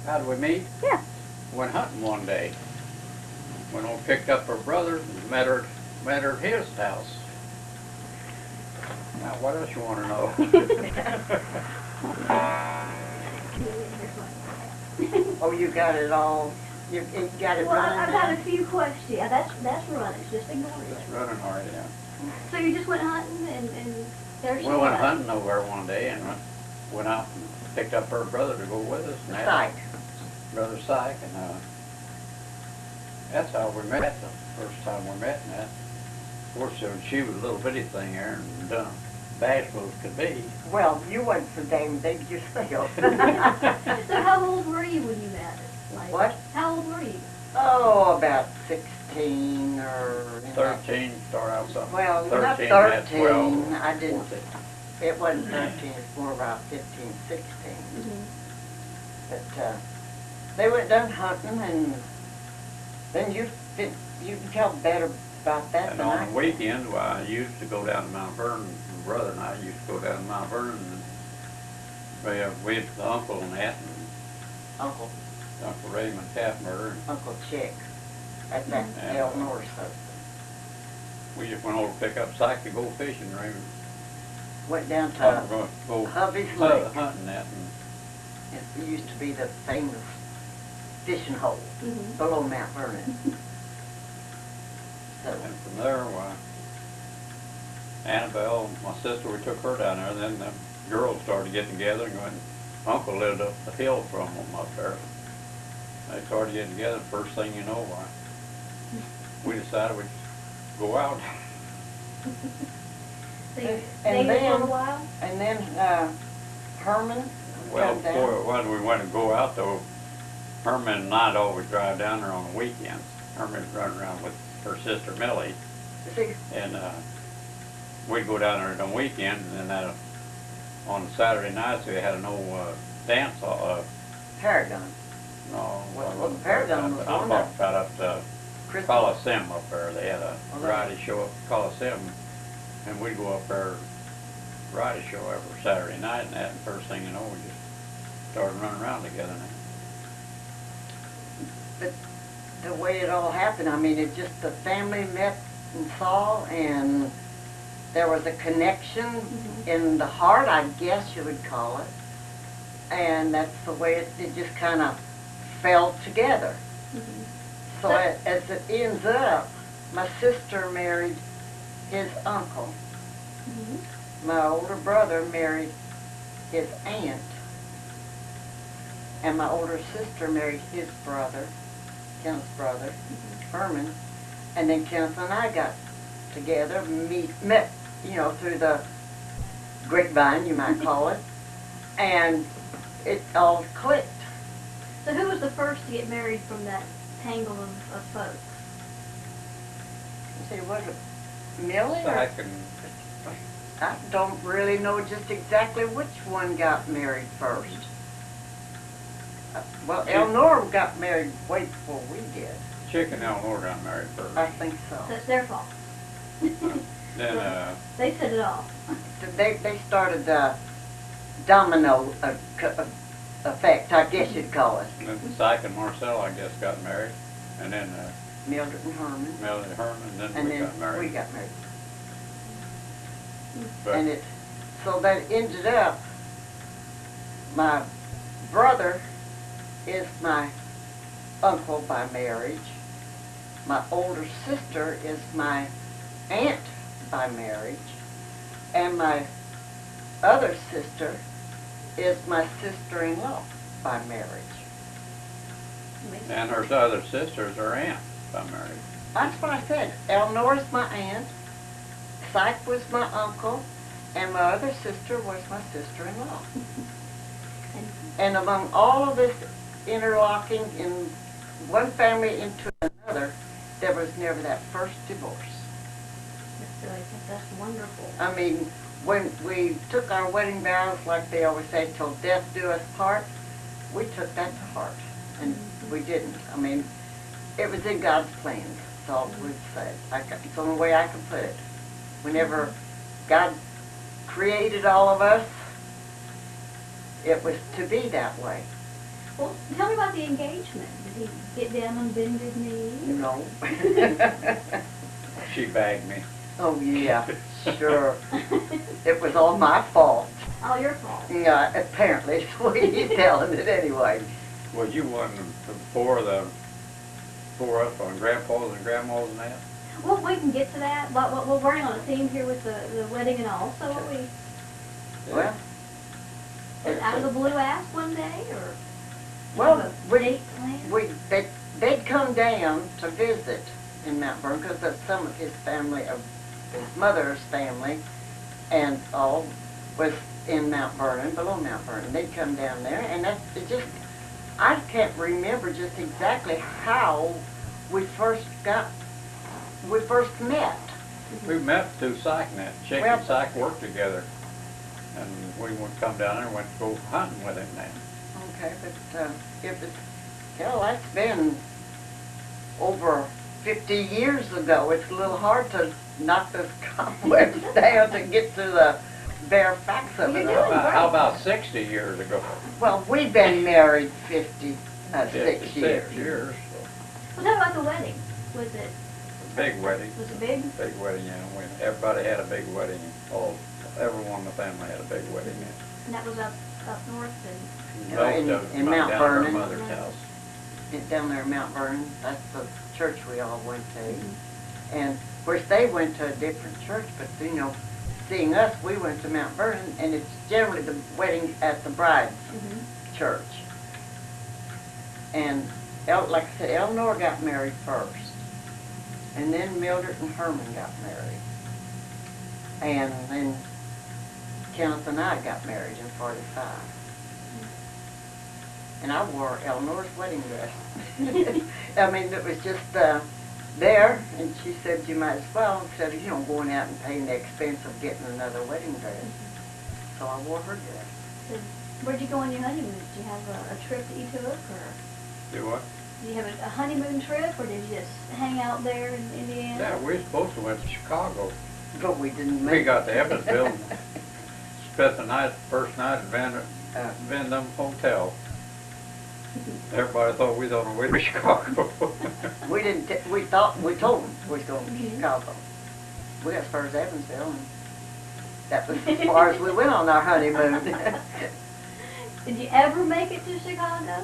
How did we meet? Yeah. Went hunting one day. Went on, picked up her brother, and met her at his house. Now, what else you want to know? Oh, you got it all. You got it Well, running I've got now? a few questions. Yeah, that's running. Just ignore it. It's running hard, yeah. So you just went hunting and there she We went was. hunting over there one day and went out and picked up her brother to go with us. And Psych. Brother Syke, and that's how we met the first time we met. And that, of course, she was a little bitty thing there and bashful as could be. Well, you wasn't so damn big yourself. So how old were you when you met? Like, What? How old were you? Oh, about 16 or... 13, start out something. Well, 13, not that's 13. 12, I didn't. 14. It wasn't 13. It's more about 15, 16. Mm-hmm. But they went down hunting, and then you can tell better about that And than on I the can. weekends, well, I used to go down to Mount Vernon. My brother and I used to go down to Mount Vernon, and we had the uncle and that, and Uncle Raymond Taffner. Uncle Chick. That's that And, Eleanor's husband. We just went over to pick up Syke to go fishing. Raymond. Went down to Go Hubby's Lake. hunting that. And It used to be the famous fishing hole Mm-hmm. below Mount Vernon. So, And from there, why, Annabelle, my sister, we took her down there, and then the girls started getting together and going, Uncle lived up the hill from them up there. They started getting together, first thing you know, why, we decided we'd go out. So you And dated then- for a while? and then Herman Well, come down. before, when we went to go out though, Herman and I'd always drive down there on the weekends. Herman's running around with her sister Millie, See, and we'd go down there on the weekend, and then on Saturday nights we had an old dance hall. Paragon. No, Well, Paragon was I'm one talking of- about up the Christmas. Coliseum up there. They had a Oh, variety show at the Coliseum, and we'd go up there, variety show every Saturday night, and that. And first thing you know, we just started running around together now. But the way it all happened, I mean, it just the family met and saw, and there was a connection Mm-hmm. in the heart, I guess you would call it. And that's the way it just kind of fell together. Mm-hmm. So as it ends up, my sister married his uncle. Mm-hmm. My older brother married his aunt. And my older sister married his brother, Kenneth's brother, Herman. And then Kenneth and I got together, met, you know, through the grapevine, you might call it. And it all clicked. So who was the first to get married from that tangle of folks? You say, was it Millie? So Or, I can, I don't really know just exactly which one got married first. Well, Eleanor got married way before we did. Chick and Eleanor got married first. I think so. So it's their fault. Then They set it off. They started the domino effect, I guess you'd call it. Syke and Marcel, I guess, got married, and then Mildred and Herman. Melody and Herman, and And then we then got married. we got married. But And it, so that ended up, my brother is my uncle by marriage. My older sister is my aunt by marriage. And my other sister is my sister-in-law by marriage. and her other sisters are aunts by marriage. That's what I said. Eleanor's my aunt, Syke was my uncle, and my other sister was my sister-in-law. And among all of this interlocking in one family into another, there was never that first divorce. That's wonderful. I mean, when we took our wedding vows, like they always say, till death do us part, we took that to heart. And we didn't. I mean, it was in God's plans, that's all we'd say. It's the only way I can put it. Whenever God created all of us, it was to be that way. Well, tell me about the engagement. Did he get down on bended knee? No. She bagged me. Oh, yeah, sure. It was all my fault. All your fault. Yeah, apparently, it's the way he's telling it anyway. Well, you wasn't before us on grandpas and grandmas and that? Well, we can get to that, but we're running on a theme here with the wedding and all, so what we, Well, out of the blue asked one day, or? Well, have a date planned? they'd come down to visit in Mount Vernon because some of his family, of his mother's family, and all was in Mount Vernon, below Mount Vernon. They'd come down there, and I can't remember just exactly how we first met. We met through SACnet. Chick Well- and SAC worked together. And we would come down there and went to go hunting with him then. Okay, but it was, that's been over 50 years ago. It's a little hard to knock those cobwebs down to get to the bare facts of it You're all. doing great. How about 60 years ago? Well, we've been married 6 56 years. years. Well, tell me about the wedding. Was it, A big wedding. was it big? Big wedding, yeah. Everybody had a big wedding. Everyone in the family had a big wedding. And that was up north and, Yeah, in Most of them Mount down at our Vernon. mother's house. Down there in Mount Vernon. That's the church we all went to. And of course they went to a different church, but seeing us, we went to Mount Vernon, and it's generally the wedding at the bride's church. And like I said, Eleanor got married first, and then Mildred and Herman got married, and then Kenneth and I got married in 45. And I wore Eleanor's wedding dress. I mean, it was just there, and she said you might as well, instead of, going out and paying the expense of getting another wedding dress. So I wore her dress. so where'd you go on your honeymoon? Did you have a trip that you took, or Do what? did you have a honeymoon trip, or did you just hang out there in Indiana? Yeah, we were supposed to went to Chicago. But we didn't make We got to Evansville and spent the first night at Van Dam Hotel. Everybody thought we was on our way to Chicago. We didn't. We told them we was going to Chicago. We got as far as Evansville, and that was as far as we went on our honeymoon. Did you ever make it to Chicago?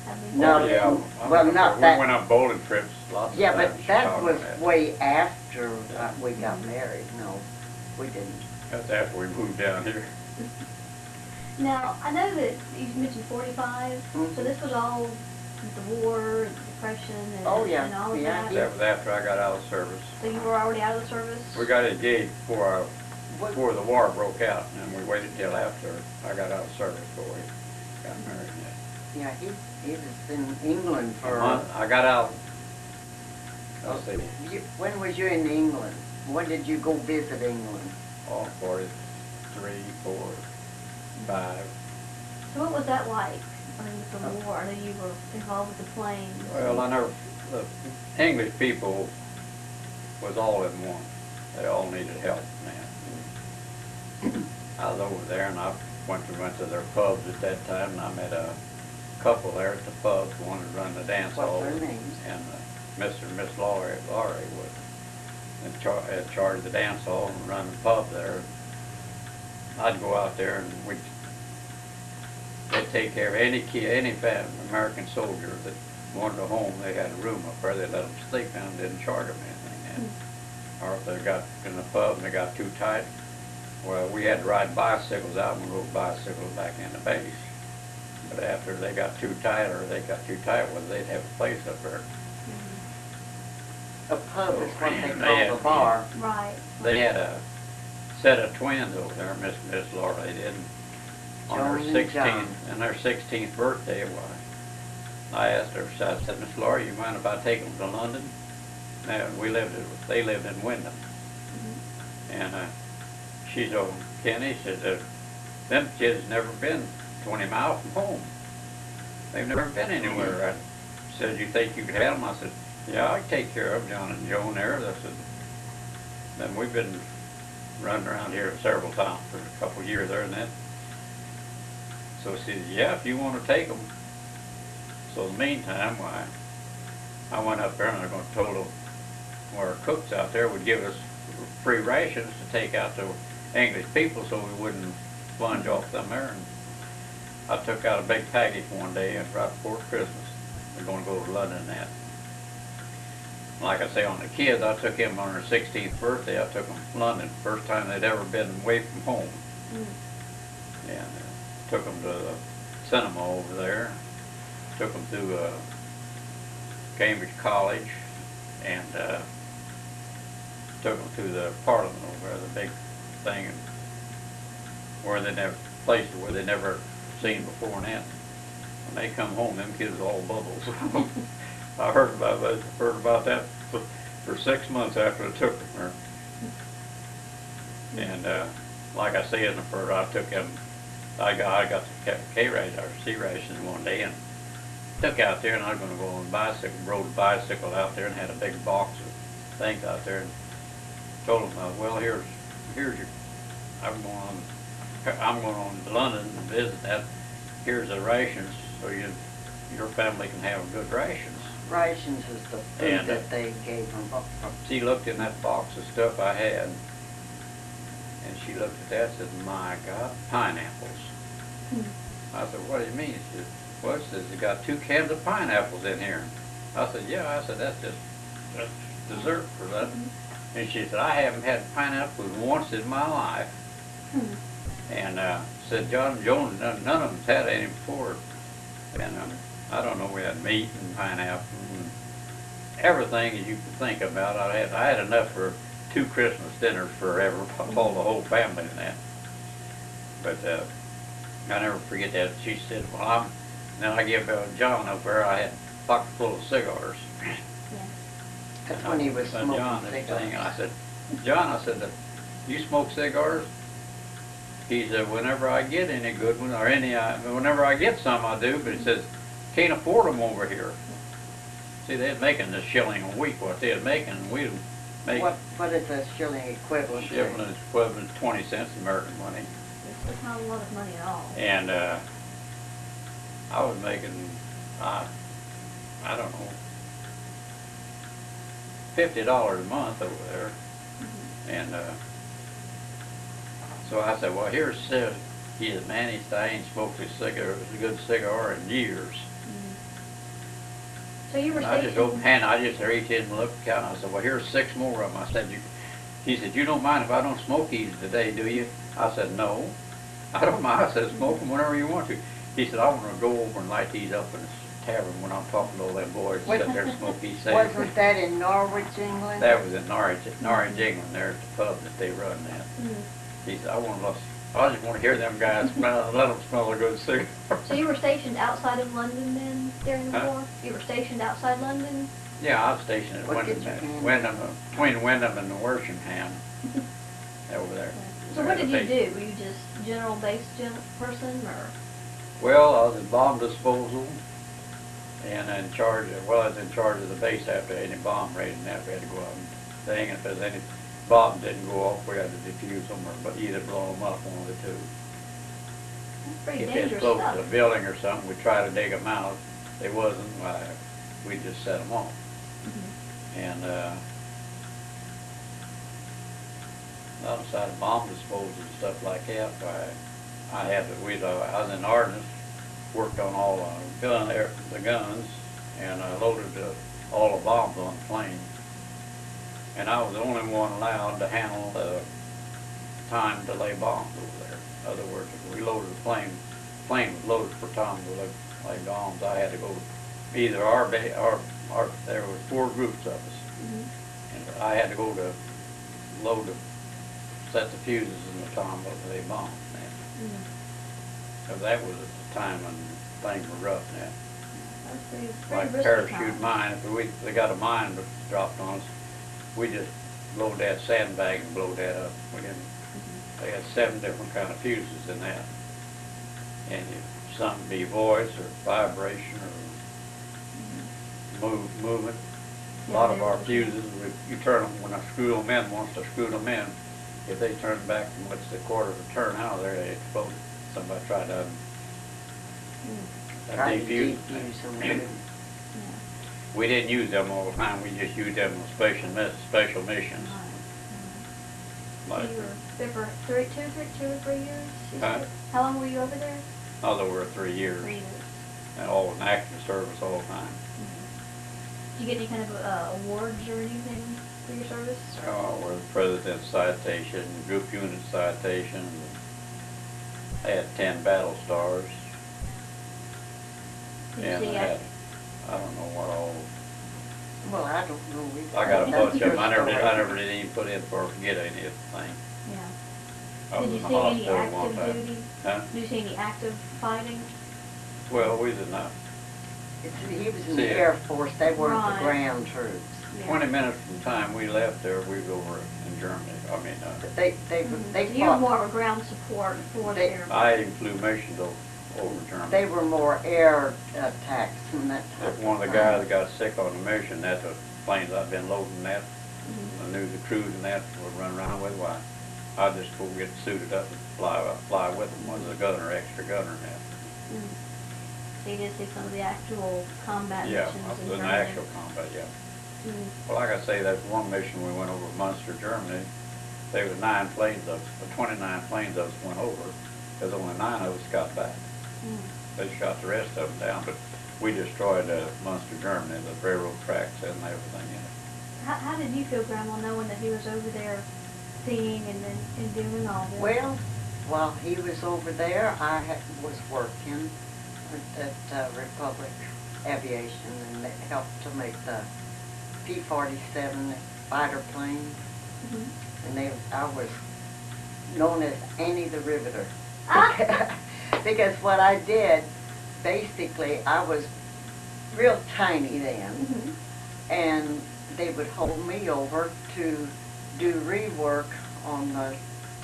I mean, No. Yeah, Well, not that- We went on bowling trips lots of Yeah, times but in that Chicago. was way after we got married. No, we didn't. That's after we moved down here. Now, I know that you mentioned 45, so this was all with the war and Depression and, Oh, yeah. and all of Yeah, that. That was after I got out of service. So you were already out of the service? We got engaged before the war broke out, and we waited till after I got out of service before we got married. Yeah, he was in England for. I got out. Let's see. When was you in England? When did you go visit England? Oh, 43, 4, 5. So what was that like? I mean, with the war, I know you were involved with the planes. Well, I know the English people was all in one. They all needed help, man. I was over there, and I went to their pubs at that time, and I met a couple there at the pub who wanted to run the dance hall. What's their names? And Mr. and Miss Laurie was in charge of the dance hall and run the pub there. I'd go out there, and they'd take care of any kid, any American soldier that wanted a home. They had a room up there. They let them sleep in and didn't charge them anything. Or if they got in the pub and they got too tight, well, we had to ride bicycles out and rode bicycles back in the base. But after they got too tight, well, they'd have a place up there. A pub is what they They call the bar. Right. They had a set of twins over there, Miss Laura, they did. On Joan her and 16th, John. and their 16th birthday, I asked her, I said, Miss Laura, you mind if I take them to London? Now, they lived in Wyndham. And she told Kenny, she said, them kids never been 20 miles from home. They've never been anywhere. I said, you think you could have them? I said, yeah, I can take care of John and Joan there. I said, then we've been running around here several times for a couple of years there and then. So she said, yeah, if you want to take them. So in the meantime, why, I went up there and I was going to told them our cooks out there would give us free rations to take out to English people so we wouldn't sponge off them there. And I took out a big package one day and right before Christmas. We're going to go to London and that. Like I say, on the kids, I took them on their 16th birthday. I took them to London, first time they'd ever been away from home. And took them to the cinema over there. Took them to Cambridge College, and took them to the Parliament over there, the big thing, and where they never places where they never seen before and that. When they come home, them kids are all bubbles. I heard about that for 6 months after I took them there. And like I said in the first, I took them. I got the K-ration or C-ration one day and took out there, and I was going to go on a bicycle, rode a bicycle out there and had a big box of things out there, and told them, well, here's your, I'm going on to London and visit that. Here's the rations, so your family can have good rations. Rations is the food And, that they gave them. She looked in that box of stuff I had, and she looked at that and said, my God, pineapples. I said, what do you mean? She said, well, it says you got 2 cans of pineapples in here. I said, yeah. I said, that's dessert for that. And she said, I haven't had pineapples once in my life. And said, John Jones, none of them's had any before. And I don't know, we had meat and pineapple and everything that you could think about. I had enough for 2 Christmas dinners for all the whole family and that. But I never forget that. She said, well, then I gave John over there, I had a pocket full of cigars. That's when he was smoking John, cigars. and I said, John, I said, you smoke cigars? He said, whenever I get any good ones, or whenever I get some, I do, but he says, can't afford them over here. See, they're making a shilling a week, what they're making, and we make... What is a shilling equivalent to? Shilling is equivalent to 20 cents American money. It's not a lot of money at all. And I was making, I don't know, $50 a month over there. And so I said, well, here's Sid. He said, man, I ain't smoked a good cigar in years. So you were And I just opened hand, I just reached in and looked at I said, well, here's 6 more of them. I said, he said, you don't mind if I don't smoke these today, do you? I said, no. I don't mind. I said, smoke them whenever you want to. He said, I want to go over and light these up in the tavern when I'm talking to all them boys and sit there and smoke these cigarettes. Wasn't that in Norwich, England? That was in Norwich, England, there at the pub that they run that. He said, I just want to hear them guys smell, let them smell a good cigar. So you were stationed outside of London then during the war? You were stationed outside London? Yeah, I was stationed at Wyndham, between Wyndham and Worsingham, over there. So what did you do? Were you just general base person, or? Well, I was in bomb disposal, and I was in charge of the base after any bomb raiding. After we had to go out and thing, and if there's any bombs didn't go off, we had to defuse them, but either blow them up, one of the two. That's pretty If they're dangerous close stuff. to the building or something, we try to dig them out. If they wasn't, we just set them off. And outside of bomb disposal and stuff like that, I was in Ardennes, worked on all the guns, and I loaded all the bombs on the plane. And I was the only one allowed to handle the time delay bombs over there. In other words, if we loaded the plane was loaded for time delay bombs. I had to go to either there was 4 groups of us, and I had to go to set the fuses in the time delay bombs. So that was at the time when things were rough now. That's pretty Like risky parachute time. mine, if they got a mine dropped on us, we just load that sandbag and blow that up. We didn't. They had 7 different kind of fuses in that, and if something be voice or vibration or movement. A lot of our fuses, you turn them when I screw them in. Once I screwed them in, if they turn back from what's the quarter of a turn out of there, they explode. Somebody tried to Try to defuse. defuse them. Yeah. We didn't use them all the time, we just used them on special missions. Right. Like, So you were there for two or 3 years? You Huh? said? How long were you over there? although we're 3 years, 3 years. and all in active service all the time. Did you get any kind of awards or anything for your service? We're the President's Citation, Group Unit Citation, I had 10 battle stars, Did you and I see had, I don't know what all, Well, I don't know. either. I got a That's bunch of your them, I story. never did even put in for get any of the thing. Yeah. I was Did you in the see any hospital one active time. duty? Huh? Did you see any active fighting? Well, we did not. He was in See the it. Air Force, they weren't Right. the ground troops. Yeah. 20 minutes from the time we left there, we were over in Germany. I mean, But they So you were fought, more of a ground support for the They- air. I even flew missions over Germany. they were more air attacks and that type If of one of the thing. guys that got sick on the mission, that's the planes I've been loading that, Mhm. I knew the crews and that would run around with, why, I'd just go get suited up and fly with them, was a gunner, extra gunner and that. Mm. So you did see some of the actual combat Yeah, missions I was in in Germany? actual combat, yeah. Mm. Well, like I say, that's one mission we went over Munster, Germany. There was 9 planes of us, 29 planes of us went over, because only 9 of us got back. Mm. They shot the rest of them down, but we destroyed Munster, Germany, the railroad tracks and everything in it. How did you feel, Grandma, knowing that he was over there seeing and doing all this? Well, while he was over there, was working at Republic Aviation, and it helped to make the P-47 fighter planes. Mhm. And I was known as Annie the Riveter. Ah! Because what I did, basically, I was real tiny then, Mhm. and they would hold me over to do rework on the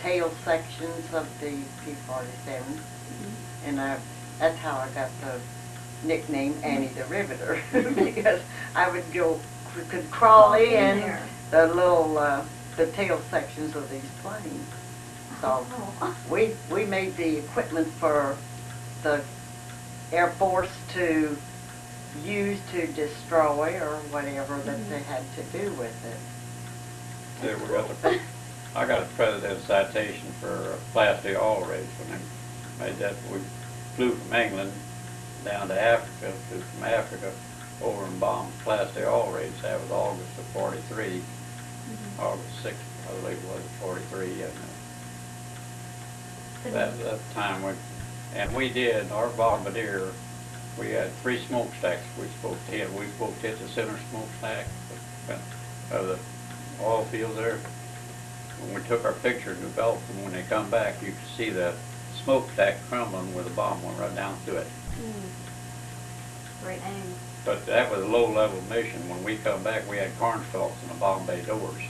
tail sections of the P-47, Mhm. and that's how I got the nickname Annie the Riveter, because I could crawl in there. the little, the tail sections of these planes. So Oh. we made the equipment for the Air Force to use to destroy or whatever that they had to do with it. Yeah, I got a President's Citation for plastic oil rigs when they made that. We flew from England down to Africa, flew from Africa over and bombed plastic oil rigs. That was August of 43, Mhm. August 6th, I believe it was, 43. And So that time we did, our bombardier, we had 3 smokestacks we supposed to hit. We were supposed to hit the center smokestack of the oil field there. When we took our picture in the Belgium, when they come back, you could see that smokestack crumbling where the bomb went right down through it. Great aim. But that was a low-level mission. When we come back, we had corn stalks in the bomb bay doors.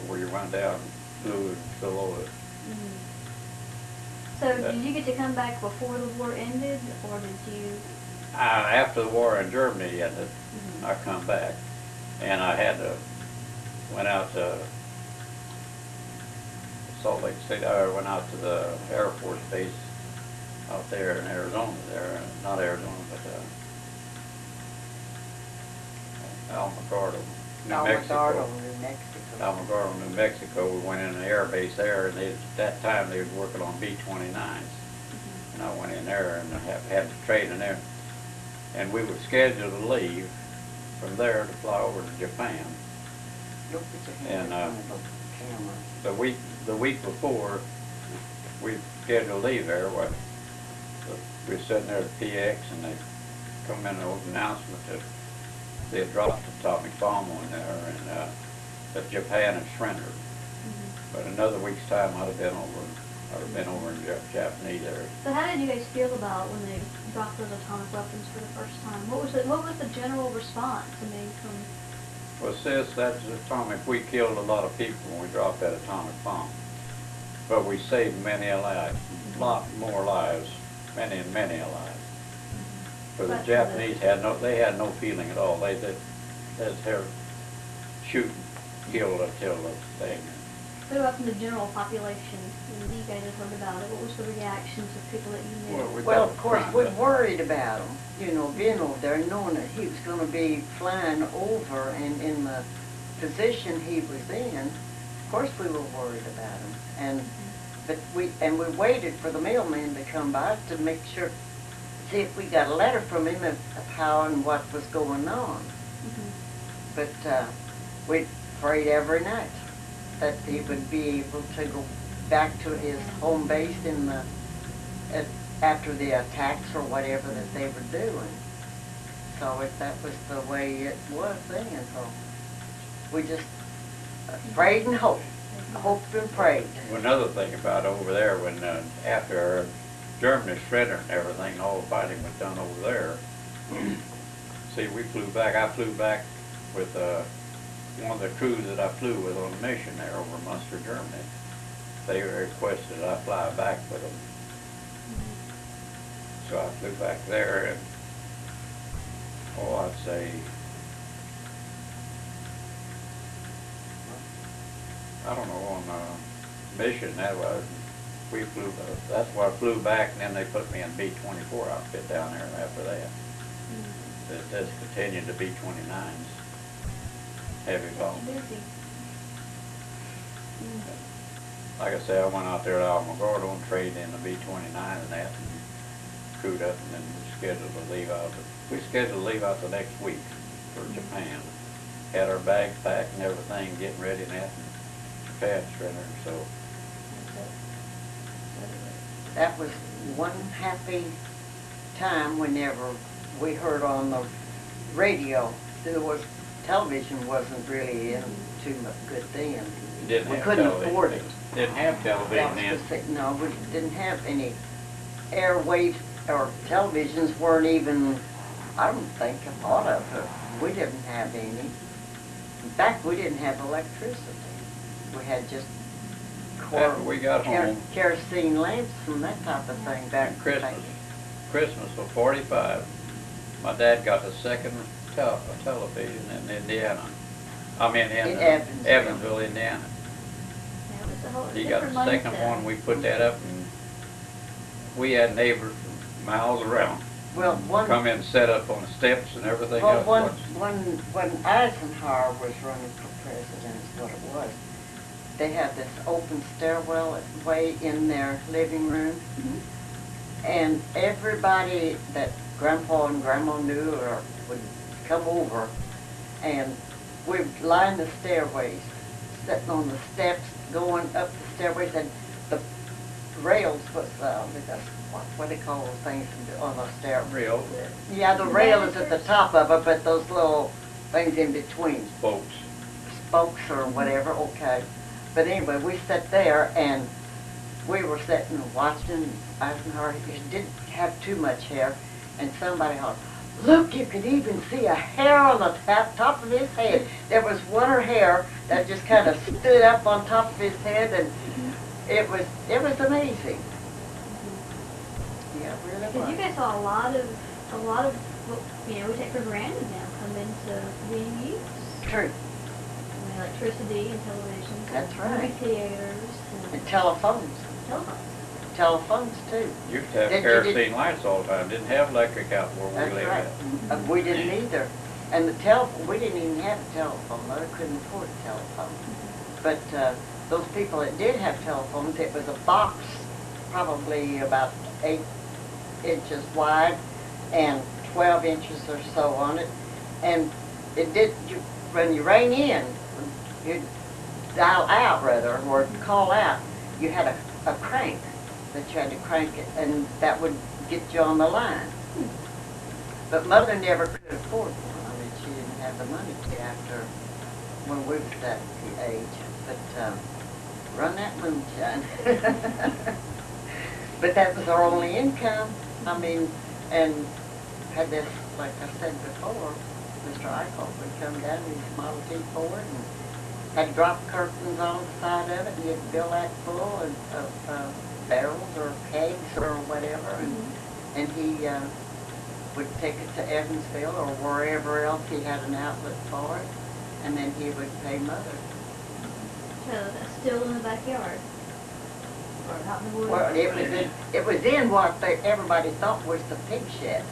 Where you run down through and below it. So did you get to come back before the war ended, or did you? After the war in Germany ended, I come back, and I went out to Salt Lake City. I went out to the Air Force base out there in Arizona. Not Arizona, but Alamogordo, New Mexico. New Mexico. Alamogordo, New Mexico. We went in an air base there, and at that time they was working on B-29s. And I went in there and had to train in there. And we were scheduled to leave from there to fly over to Japan. Don't put your hand And, on the camera. The week before we scheduled to leave there, we were sitting there at the PX, and they come in with an announcement that they had dropped an atomic bomb on there, and that Japan had surrendered. But another week's time, I'd have been over in Japanese area. So how did you guys feel about when they dropped those atomic weapons for the first time? What was the general response? I mean, from Well, sis, that's atomic. We killed a lot of people when we dropped that atomic bomb. But we saved many lives, a lot more lives, many and many lives. For the But Japanese they had no feeling at all. They just here shooting, killed until the thing. what about from the general population? When you guys had heard about it, what was the reactions of people that you knew? Well, we Well, of course, we worried about him, you know, being over there, knowing that he was going to be flying over and in the position he was in. Of course, we were worried about him, but we waited for the mailman to come by to make sure, see if we got a letter from him of how and what was going on. But we prayed every night that he would be able to go back to his home base in the after the attacks or whatever that they were doing. So that was the way it was then. So we just prayed and hoped and prayed. Well, another thing about over there, when after Germany surrendered and everything, all the fighting was done over there. See, we flew back. I flew back with one of the crews that I flew with on a mission there over Munster, Germany. They requested I fly back with them. So I flew back there, and I'd say, I don't know, on a mission that was, we flew, that's why I flew back, and then they put me in B-24 outfit down there after that. That's continued to B-29s, heavy bomb. Like I say, I went out there to Almaguer on trade in the B-29 and that, and crewed up, and then we scheduled to leave out. We scheduled to leave out the next week for Japan. Had our bags packed and everything, getting ready and that, and Japan surrendered. So that was one happy time whenever we heard on the radio. There was television wasn't really in too much good then. We couldn't afford it. Didn't have television then. No, we didn't have any airwaves, or televisions weren't even, I don't think, a thought of it. We didn't have any. In fact, we didn't have electricity. We had just after we got home, kerosene lamps and that type of thing back Christmas of '45, my dad got the second television in Indiana. I mean in Evansville, Indiana. He got the second one. We put that up, and we had neighbors miles around. Well, come in and set up on the steps and everything else. Well, when Eisenhower was running for president, is what it was. They had this open stairwell way in their living room, and everybody that Grandpa and Grandma knew or would come over, and we'd line the stairways, sitting on the steps, going up the stairways, and the rails was what do they call those things on the stair? Rail. Yeah, the rail is at the top of it, but those little things in between. Spokes or whatever. Okay. But anyway, we sat there and we were sitting and watching Eisenhower. He didn't have too much hair, and somebody hollered, "Look, you could even see a hair on the top of his head." There was one hair that just kind of stood up on top of his head, and it was amazing. Yeah, it really was. Because you guys saw a lot of what we take for granted now come into being used. True. I mean, electricity and television. That's right. Movie theaters. And telephones. Telephones too. You used to have kerosene lights all the time. Didn't have electric out where we lived. That's right. We didn't either. And we didn't even have a telephone. Mother couldn't afford a telephone. But those people that did have telephones, it was a box, probably about 8 inches wide and 12 inches or so on it. And it did, when you rang in, you'd dial out rather, or call out, you had a crank that you had to crank it, and that would get you on the line. But Mother never could afford one. I mean, she didn't have the money to after when we was that age. But run that moonshine. But that was our only income. I mean, and had this, like I said before, Mr. Eichhoff would come down in his Model T Ford and had drop curtains on the side of it, and he'd fill that full of barrels or kegs or whatever, and he would take it to Evansville or wherever else he had an outlet for it, and then he would pay Mother. So that's still in the backyard. or out in the woods? Well, it was in what everybody thought was the pig shed.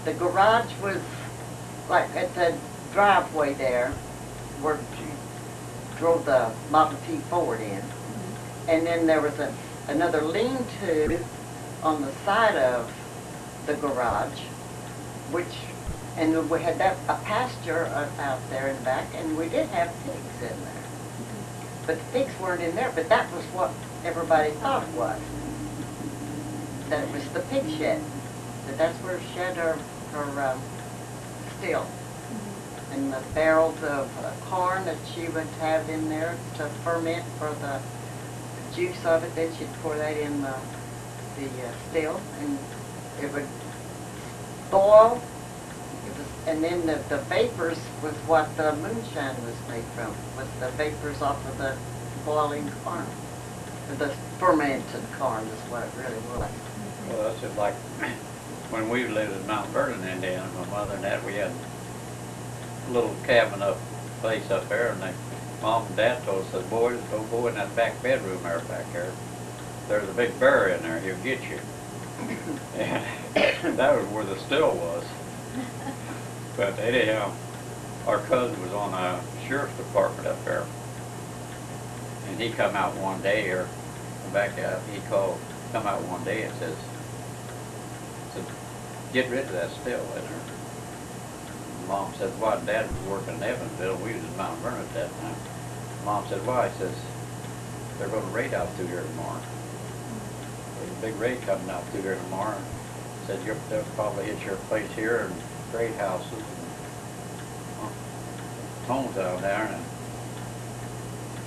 The garage was like at the driveway there where you drove the Model T Ford in. And then there was another lean-to on the side of the garage, and we had a pasture out there in back, and we did have pigs in there. But the pigs weren't in there, but that was what everybody thought it was. That it was the pig shed. That's where she had her still. And the barrels of corn that she would have in there to ferment for the juice of it. Then she'd pour that in the still, and it would boil. And then the vapors was what the moonshine was made from, was the vapors off of the boiling corn. The fermented corn is what it really was. Well, that's just like when we lived in Mount Vernon, Indiana, my mother and dad, we had a little cabin place up there, and Mom and Dad told us, said, boys, don't go in that back bedroom there back there. There's a big bear in there, he'll get you. And that was where the still was. But anyhow, our cousin was on the sheriff's department up there. And he come out one day, or back out, come out one day and said, get rid of that still in there. Mom said, why? Dad was working in Evansville, we was in Mount Vernon at that time. Mom said, why? He says, they're going to raid out through here tomorrow. There's a big raid coming out through here tomorrow. Said, they'll probably hit your place here and trade houses and homes out there. And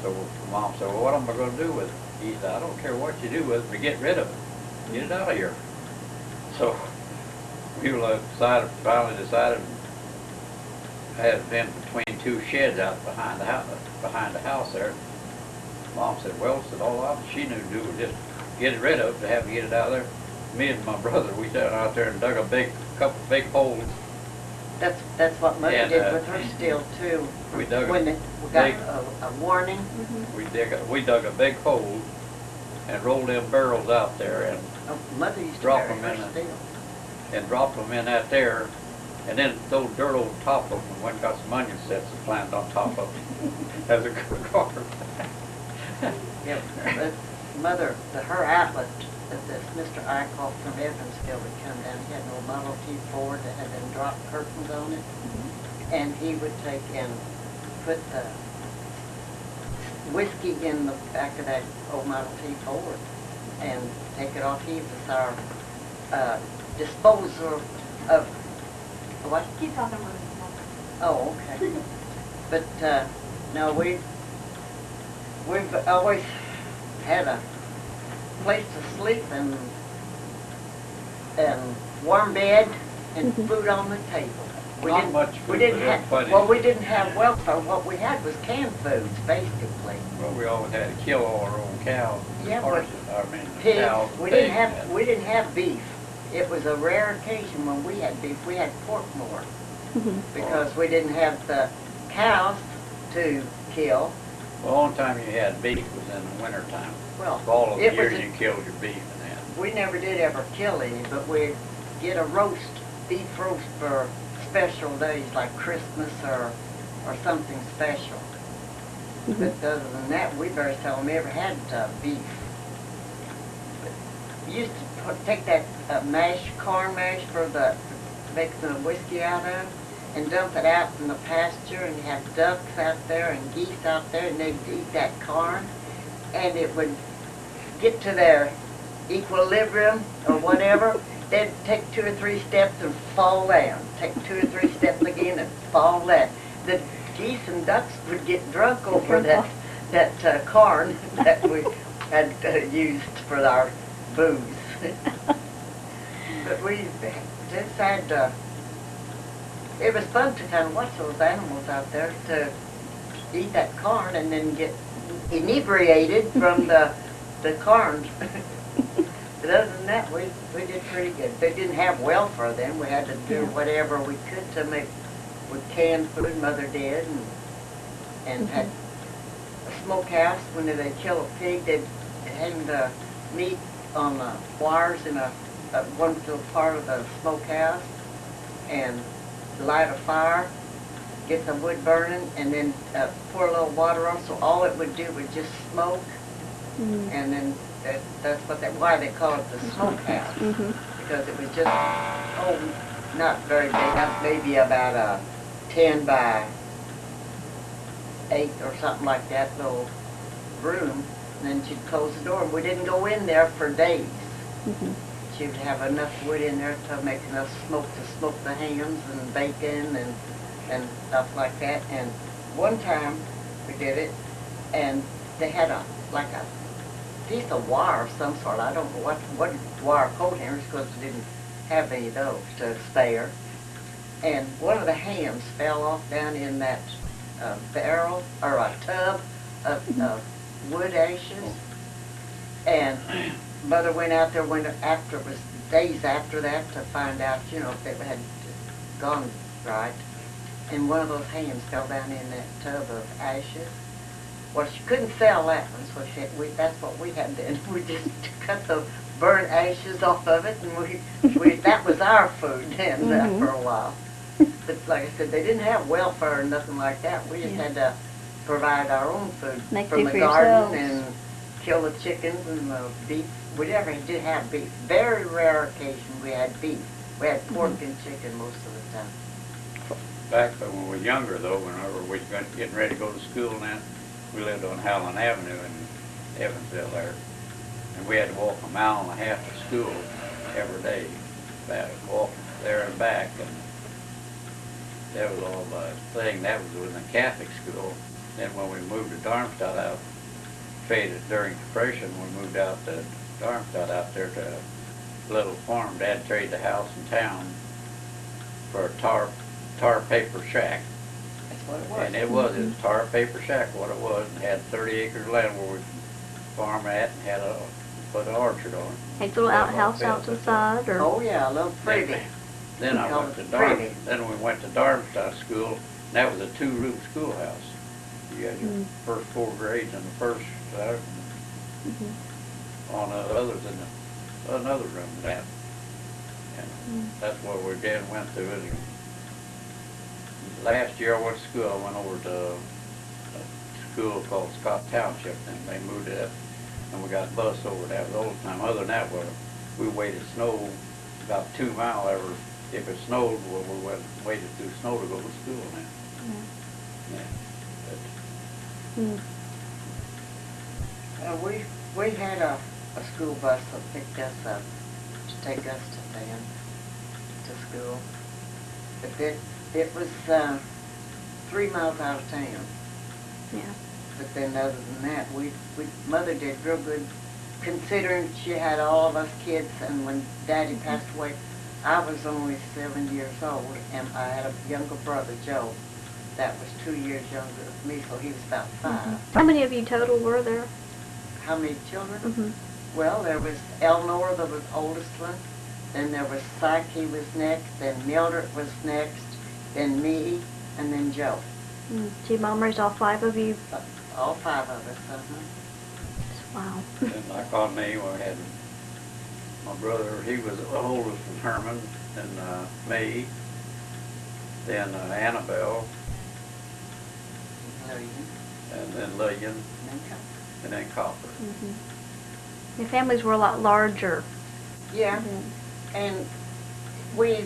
so Mom said, well, what am I going to do with it? He said, I don't care what you do with it, but get rid of it. Get it out of here. So we finally decided, had it been between two sheds out behind the house there. Mom said, well, all she knew to do was just get it rid of it, to have to get it out of there. Me and my brother, we sat out there and dug a couple big holes. That's what Mother did with her still too. We dug when we got a warning. We dug a big hole and rolled them barrels out there and Mother used to drop bury them her in still. And dropped them in that there, and then throw dirt over top of them, and went and got some onion sets and planted on top of them as a garden. Yeah, but Mother, her outlet, this Mr. Eichhoff from Evansville would come down. He had an old Model T Ford that had them drop curtains on it, and he would take and put the whiskey in the back of that old Model T Ford and take it off. He was our disposer of what? Keep talking about it. Oh, okay. But no, we've always had a place to sleep and warm bed and food on the table. We Not didn't, much food, we didn't but have, everybody- well, we didn't have welfare. What we had was canned foods, basically. Well, we always had to kill all our own cows, Yeah, horses, Pigs. cows, We pigs, didn't have, we didn't have beef. It was a rare occasion when we had beef. We had pork more because we didn't have the cows to kill. The only time you had beef was in the winter time. Well, All of the it was years you killed your beef and that. we never did ever kill any, but we'd get a beef roast for special days like Christmas or something special. But other than that, we very seldom ever had beef. But we used to take that corn mash for make the whiskey out of, and dump it out in the pasture, and you have ducks out there and geese out there, and they'd eat that corn, and it would get to their equilibrium or whatever. They'd take 2 or 3 steps and fall down. Take 2 or 3 steps again and fall down. The geese and ducks would get drunk over that corn that we had used for our booze. But we just had, it was fun to kind of watch those animals out there to eat that corn and then get inebriated from the corn. But other than that, we did pretty good. They didn't have welfare then. We had to do whatever we could to make with canned food. Mother did, and had a smokehouse. When they kill a pig, they'd hang the meat on the wires in one little part of the smokehouse and light a fire, get the wood burning, and then pour a little water on, so all it would do would just smoke. And then that's why they call it the smokehouse, because it was just, not very big, maybe about a 10 by 8 or something like that little room. And then she'd close the door, and we didn't go in there for days. She would have enough wood in there to make enough smoke to smoke the hams and bacon and stuff like that. And one time we did it, and they had a piece of wire of some sort. I don't know what wire coat hangers, because we didn't have any of those to spare. And one of the hams fell off down in that barrel or a tub of wood ashes. And Mother went out there after it was days after that to find out, if it had gone right. And one of those hams fell down in that tub of ashes. Well, she couldn't sell that one, so that's what we had then. We just cut the burnt ashes off of it, and that was our food then for a while. But like I said, they didn't have welfare or nothing like that. We just had to provide our own food from the garden and kill the chickens and the beef. We never did have beef. Very rare occasion we had beef. We had pork and chicken most of the time. Back when we were younger, though, whenever we were getting ready to go to school now, we lived on Howland Avenue in Evansville there. And we had to walk 1.5 miles to school every day, walking there and back. And that was all the thing. That was in the Catholic school. Then when we moved to Darmstadt out, faded during Depression, we moved out to Darmstadt out there to a little farm. Dad traded the house in town for a tar paper shack. That's what it was. And it was a tar paper shack, what it was, and had 30 acres of land where we farm at, and had put an orchard on it. Had a little outhouse out to the side, or? Oh yeah, a little pretty. Then I went to Darmstadt. Then we went to Darmstadt school. And that was a 2-room schoolhouse. You had your first 4 grades in the first, on the others in another room. That, and that's what we did. Went through it. Last year I went to school. I went over to a school called Scott Township, and they moved it up, and we got a bus over that the whole time. Other than that, we waited snow about 2 miles if it snowed. Well, we waited through snow to go to school now. We had a school bus that picked us up to take us to school, but it was 3 miles out of town. Yeah. But then other than that, Mother did real good, considering she had all of us kids. And when Daddy passed away, I was only 7 years old, and I had a younger brother, Joe, that was 2 years younger than me, so he was about 5. How many of you total were there? How many children? Well, there was Eleanor, that was the oldest one. Then there was Syke, he was next. Then Mildred was next. Then me, and then Joe. So your mom raised all 5 of you? All 5 of us, Wow. And like on me, we had my brother, he was the oldest was Herman, and me, then Annabelle, and then Lillian, and then Copper. Your families were a lot larger. Yeah, and we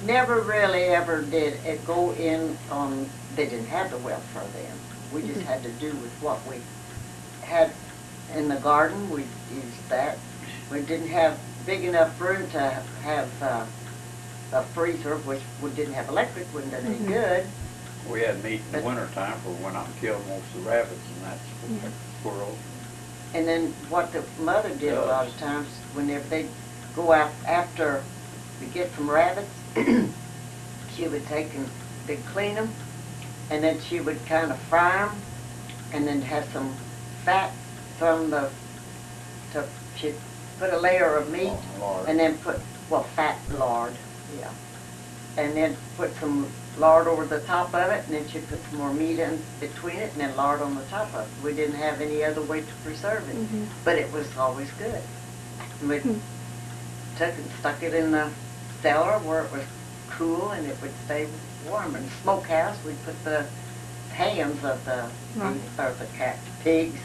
never really ever did go in on, they didn't have the welfare then. We just had to do with what we had in the garden. We used that. We didn't have big enough room to have a freezer, which we didn't have electric, wouldn't have done any good. We had meat in the wintertime for when I killed most of the rabbits and that's squirrels. And then what the mother did a lot of times, whenever they'd go out after we get some rabbits, she would take and they'd clean them, and then she would kind of fry them, and then have some fat from she'd put a layer of meat, and then fat lard, yeah. and then put some lard over the top of it, and then she'd put some more meat in between it, and then lard on the top of it. We didn't have any other way to preserve it, but it was always good. And we took and stuck it in the cellar where it was cool and it would stay warm. In the smokehouse, we'd put the hams of the or the pigs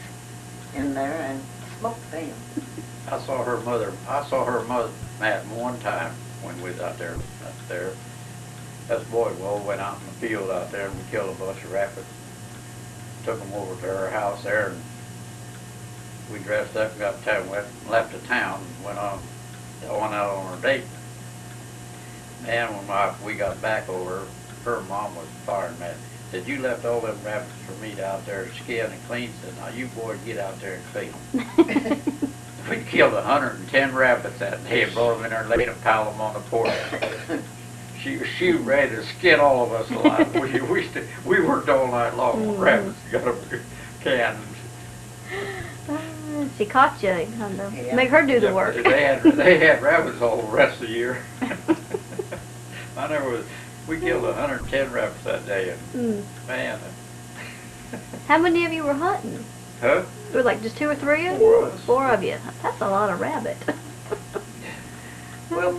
in there and smoke them. I saw her mother, Matt, one time when we was out there. Us boys, well, went out in the field out there and we killed a bunch of rabbits. Took them over to her house there, and we dressed up and got town, left the town, and went out on our date. And when we got back over, her mom was firing mad. Said, "You left all them rabbits for me to out there skin and clean." Said, "Now you boys get out there and clean them." We killed 110 rabbits that day and brought them in there and laid a pile of them on the porch. She was ready to skin all of us alive. We worked all night long on rabbits, got them canned. She caught you, kind of. Make her do the work. They had rabbits all the rest of the year. We killed 110 rabbits that day, and man. How many of you were hunting? Huh? It was like just 2 or 3 of 4 you? of us. 4 of you. That's a lot of rabbit. Well,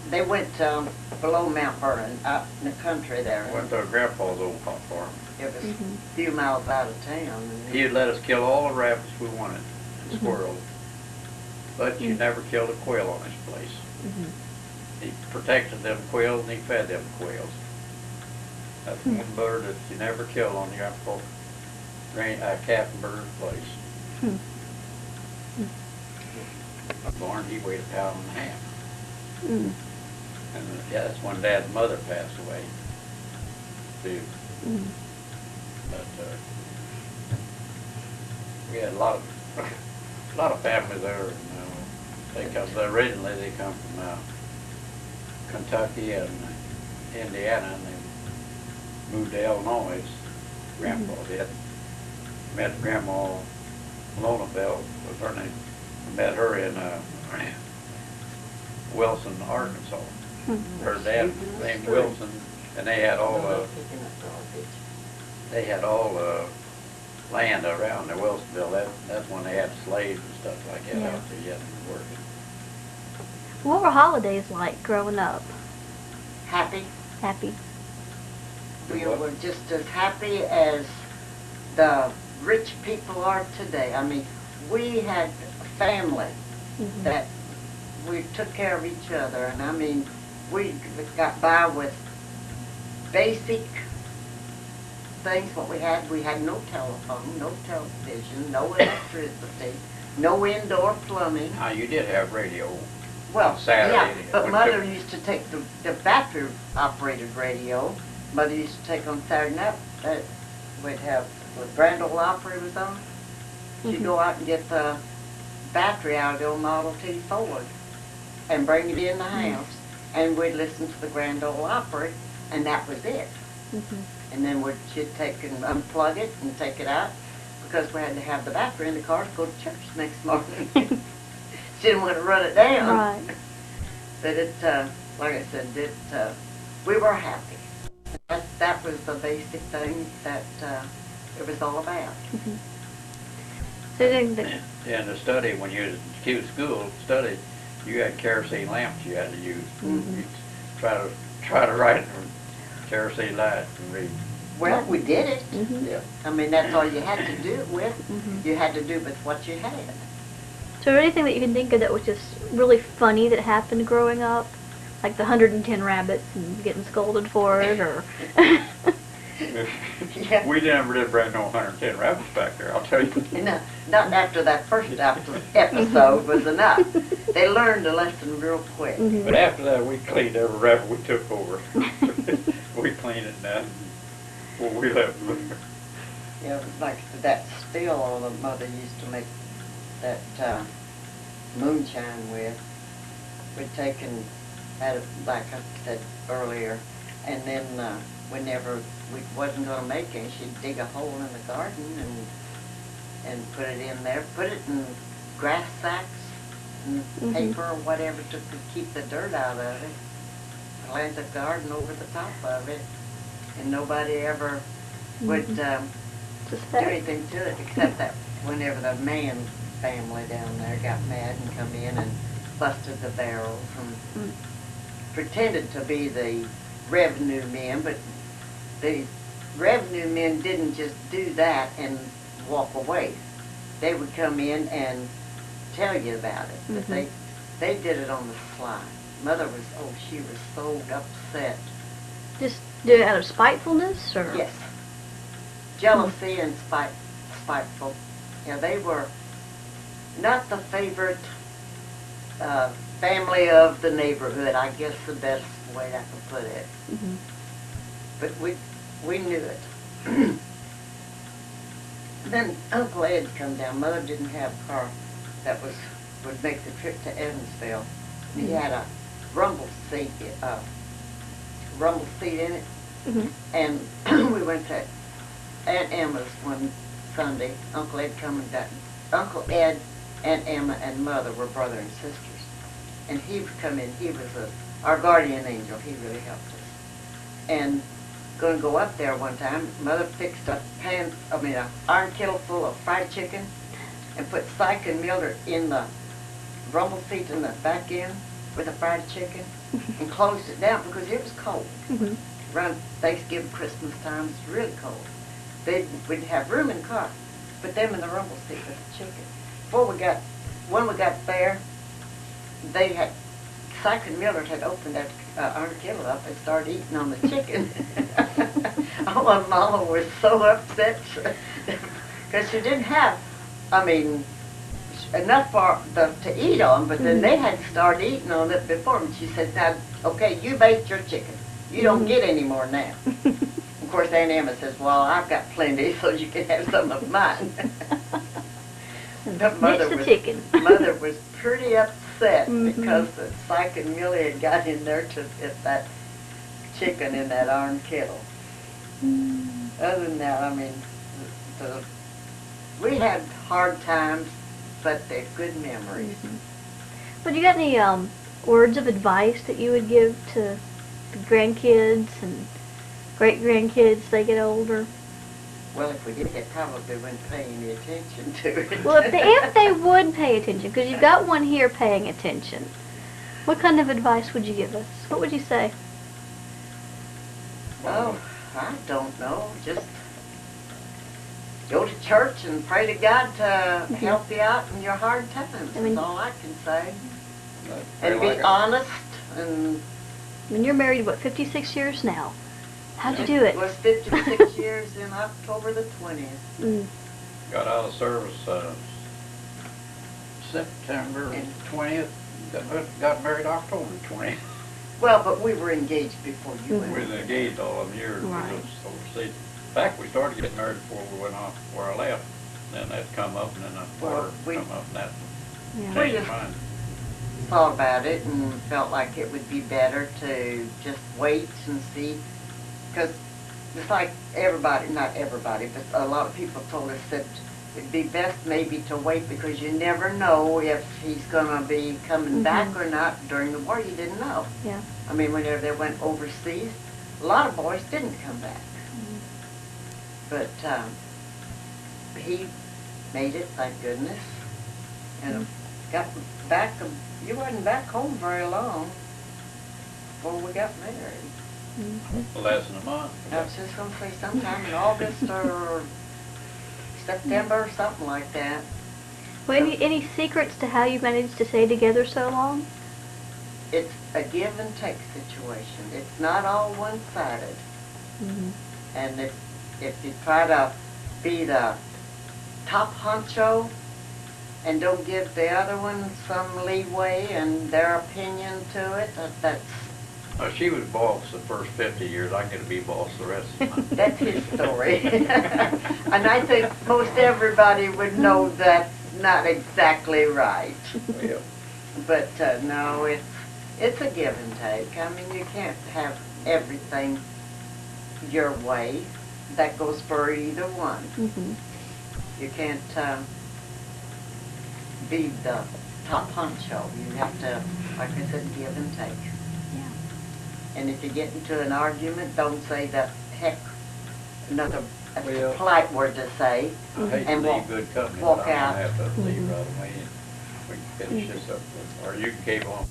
they went below Mount Vernon, out in the country there. Went to Grandpa's old farm. It was a few miles out of town. And He'd let us kill all the rabbits we wanted, and squirrels. But you never killed a quail on this place. He protected them quails and he fed them quails. That's one bird that you never kill on your calf and bird place. Born, he weighed 1.5 pounds. And that's when Dad's mother passed away, too. But we had a lot of family there. Originally they come from Kentucky and Indiana, and they moved to Illinois. Grandpa did. Met Grandma Lona Bell, was her name. Met her in Wilson, Arkansas. Her dad was named Wilson, and they had all land around the Wilsonville. That's when they had slaves and stuff like that out there yet working. What were holidays like growing up? Happy. Happy. We were just as happy as the rich people are today. I mean, we had a family that we took care of each other, and I mean, we got by with basic things. What we had no telephone, no television, no electricity, no indoor plumbing. Now, you did have radio. Well, Saturday, yeah, but Mother used to take the battery-operated radio. Mother used to take on Saturday night. We'd have, when Grand Ole Opry was on, she'd go out and get the battery out of the old Model T Ford and bring it in the house, and we'd listen to the Grand Ole Opry, and that was it. And then she'd take and unplug it and take it out, because we had to have the battery in the car to go to church next morning. She didn't want to run it down. Right. But like I said, we were happy. That was the basic thing that it was all about. So In the study, when you was in school, you had kerosene lamps you had to use. You'd try to write kerosene light and read. Well, we did it. Yeah. I mean, that's all you had to do it with. You had to do with what you had. So anything that you can think of that was just really funny that happened growing up? Like the 110 rabbits and getting scolded for it, or... We never did bring no 110 rabbits back there, I'll tell you. No, not after that first episode was enough. They learned a lesson real quick. But after that, we cleaned every rabbit we took over. We cleaned it now when we left. Yeah, it was like that still the Mother used to make that moonshine with. We'd take and had it, like I said earlier, and then whenever we wasn't going to make any, she'd dig a hole in the garden and put it in there, put it in grass sacks and paper or whatever to keep the dirt out of it. plant a garden over the top of it, and nobody ever would do anything to it, except that whenever the Mann family down there got mad and come in and busted the barrels and pretended to be the revenue men, but the revenue men didn't just do that and walk away. They would come in and tell you about it, but they did it on the sly. Mother was, she was so upset. Just do it out of spitefulness, or? Yes. Jealousy and spiteful. Yeah, they were not the favorite family of the neighborhood, I guess the best way I can put it. But we knew it. Then Uncle Ed come down. Mother didn't have a car that would make the trip to Evansville. He had a rumble seat in it. And we went to Aunt Emma's one Sunday. Uncle Ed come and got Uncle Ed, Aunt Emma, and Mother were brother and sisters. And he would come in. He was our guardian angel. He really helped us. And going to go up there one time, Mother fixed a iron kettle full of fried chicken and put Syke and Mildred in the rumble seat in the back end with the fried chicken and closed it down because it was cold. Around Thanksgiving, Christmas time, it's really cold. We'd have room in the car, put them in the rumble seat with the chicken. When we got there, they had, Syke and Mildred had opened that iron kettle up and started eating on the chicken. Oh, Mama was so upset because she didn't have, enough to eat on, but then they had started eating on it before. And she said, now, okay, you've ate your chicken. You don't get any more now. Of course, Aunt Emma says, well, I've got plenty, so you can have some of mine. But Mother was pretty upset because the Syke and Millie had got in there to get that chicken in that iron kettle. Other than that, we had hard times, but they're good memories. But you got any words of advice that you would give to the grandkids and great-grandkids as they get older? Well, if we did, they probably wouldn't pay any attention to it. Well, if they would pay attention, because you've got one here paying attention, what kind of advice would you give us? What would you say? Oh, I don't know. Just go to church and pray to God to help you out in your hard times. That's all I can say. And be honest. And you're married, what, 56 years now? How'd you do it? It was 56 years in October the 20th. Got out of service September 20th. Got married October 20th. Well, but we were engaged before you went. We were engaged all them years. Right. We was overseas. In fact, we started getting married before we went off where I left. Then that come up, and then that water come up, and that changed my mind. Thought about it and felt like it would be better to just wait and see. Because it's like not everybody, but a lot of people told us that it'd be best maybe to wait because you never know if he's going to be coming back or not. During the war, you didn't know. Yeah. Whenever they went overseas, a lot of boys didn't come back. But he made it, thank goodness, and got back. You wasn't back home very long before we got married. Less than a month. I was just going to say sometime in August or September or something like that. Well, any secrets to how you managed to stay together so long? It's a give and take situation. It's not all one-sided. And if you try to be the top honcho and don't give the other one some leeway and their opinion to it, that's... She was boss the first 50 years. I get to be boss the rest of the time. That's his story. And I think most everybody would know that's not exactly right. Yeah. But no, it's a give and take. You can't have everything your way. That goes for either one. You can't be the top honcho. You have to, like I said, give and take. Yeah. And if you get into an argument, don't say the heck, that's Well- a polite word to say. I hate to And leave walk- good company, walk but I'm out. gonna have to leave right away. We can finish this up, or you can keep on.